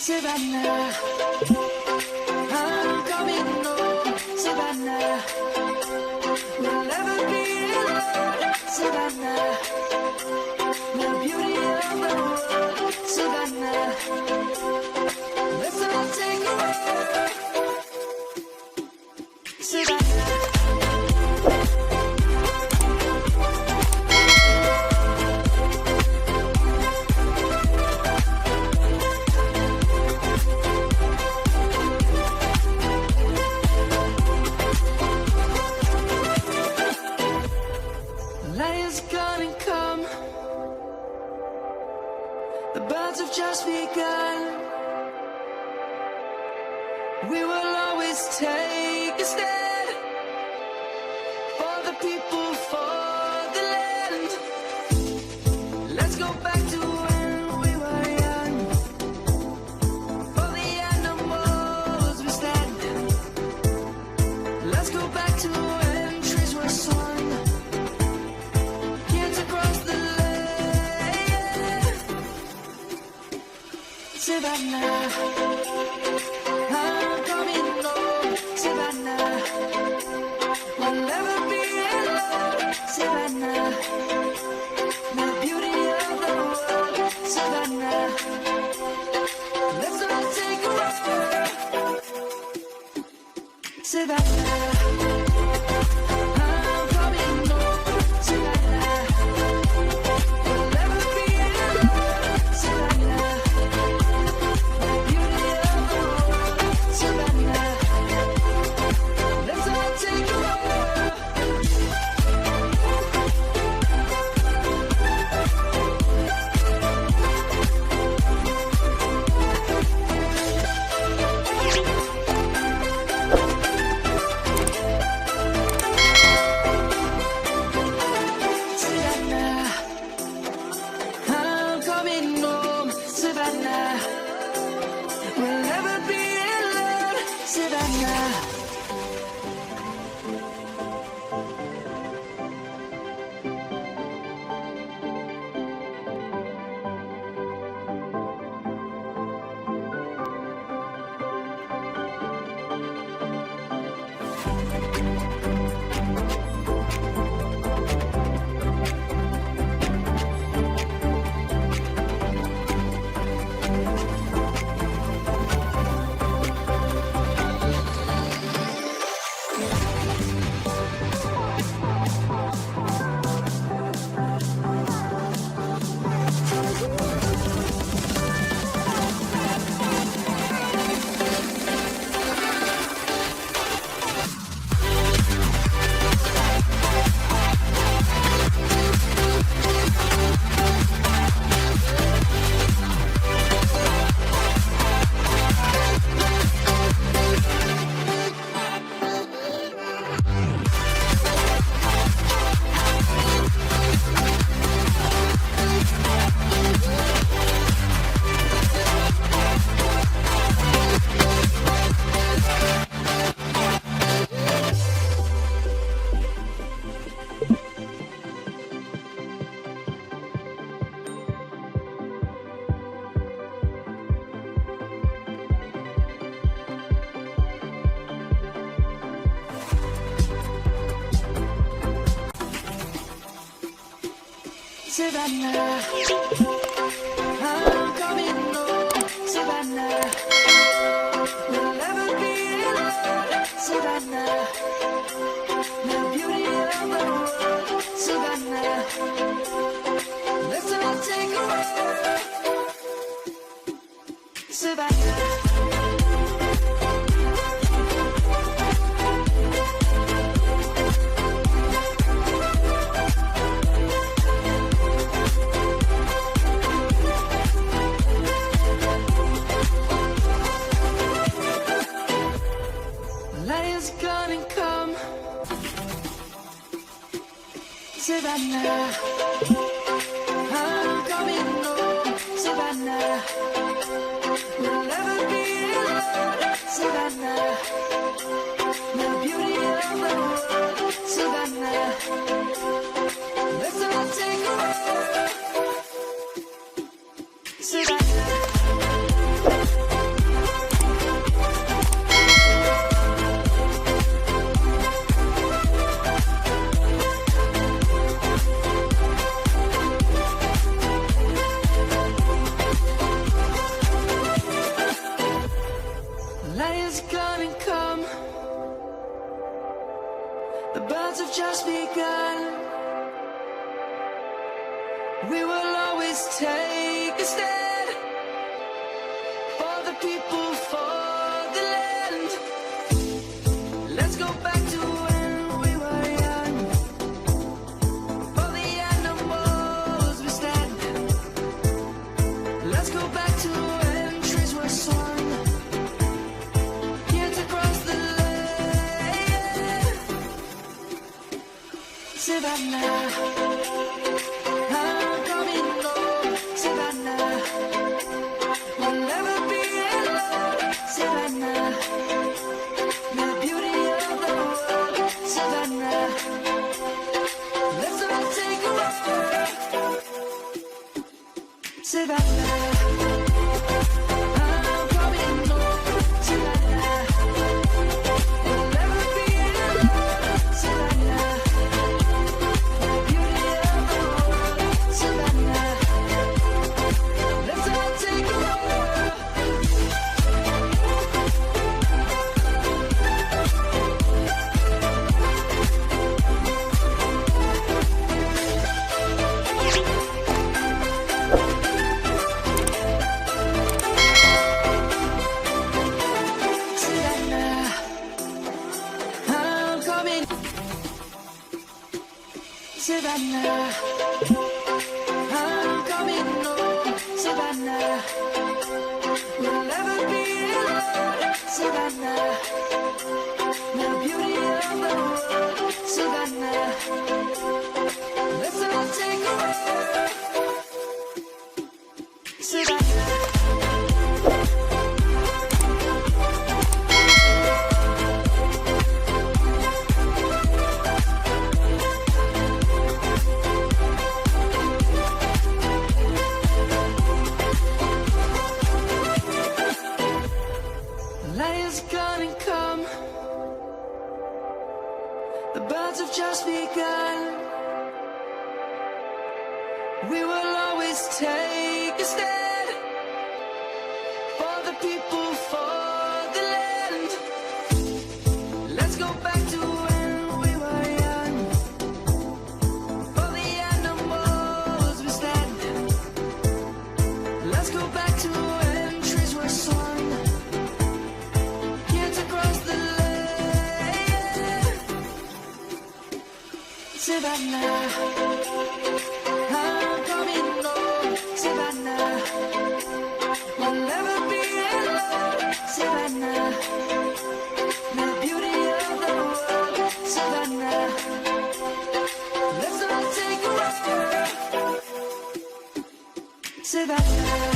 Savannah, I'm coming home, Savannah. We'll never be alone, Savannah. The beauty of the world, Savannah. Let's all take a walk, Savannah. The birds have just begun. We will always take a stand for the people, for the land. Let's go back to when we were young. For the animals we stand. Let's go back to when trees were swung. Kids across the Savannah, I'm coming home, Savannah. We'll never be alone, Savannah. The beauty of the world, Savannah. Let's all take a walk, Savannah. I'm coming home, Savannah. We'll never be alone, Savannah. We'll never be alone, Savannah. Savannah, I'm coming home, Savannah. We'll never be alone, Savannah. The beauty of the world, Savannah. Let's all take a walk, Savannah. Savannah, I'm coming home, Savannah. We'll never be alone, Savannah. The beauty of the world, Savannah. Let's all take a walk, Savannah. We will always take a stand for the people, for the land. Let's go back to when we were young. For the animals we stand. Let's go back to when trees were swung. Here to cross the land. Savannah, I'm coming home. Savannah, we'll never be alone. Savannah, the beauty of the world. Savannah, let's all take a walk. Savannah, I'm coming home. Savannah, we'll never be alone. Savannah, the beauty of the world. Savannah, let's all take a walk. Savannah, I'm coming. Savannah, I'm coming home. Savannah, we'll never be alone. Savannah, the beauty of the world. Savannah, let's all take a walk. Savannah. Light is gonna come. The birds have just begun. We will always take a stand for the people, for the land. Let's go back to when we were young. For the animals we stand. Let's go back to when trees were swung. Here to cross the land. Savannah, I'm coming home. Savannah, we'll never be alone. Savannah, the beauty of the world. Savannah, let's all take a walk. Savannah.